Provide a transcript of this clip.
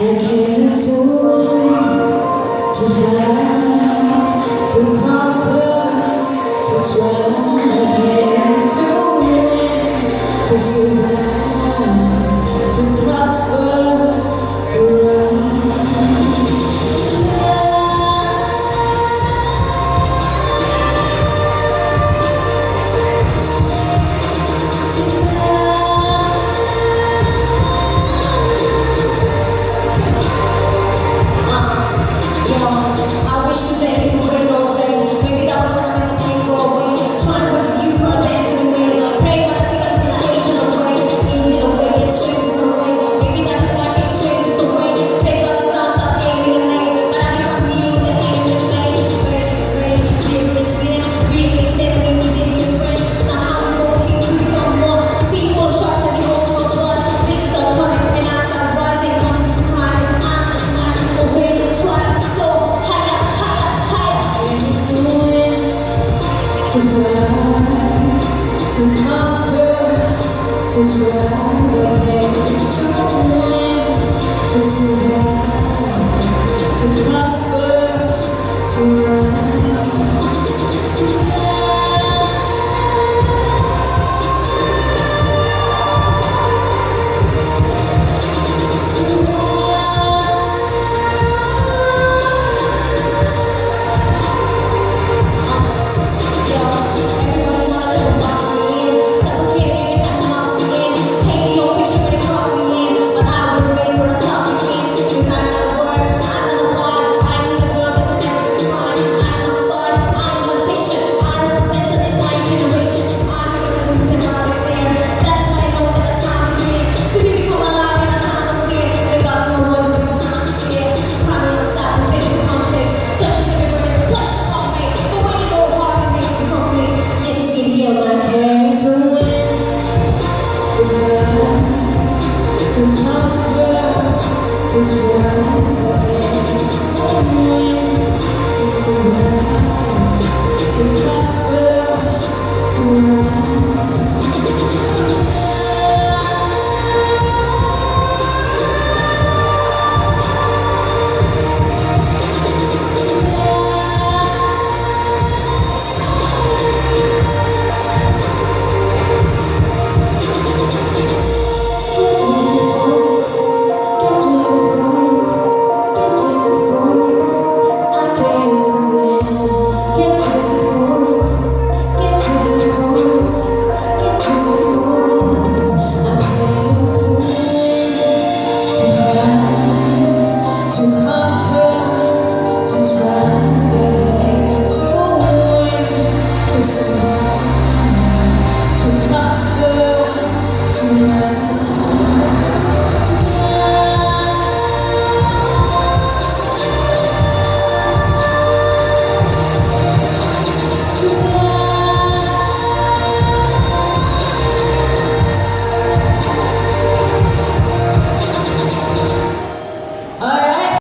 I came to win, to fight, to conquer, to try. I came to win, to survive, to prosper, to to fight, to conquer, to try again, to win, to survive, to prosper, to to conquer, to try again, to win, to survive, to prosper, to rise.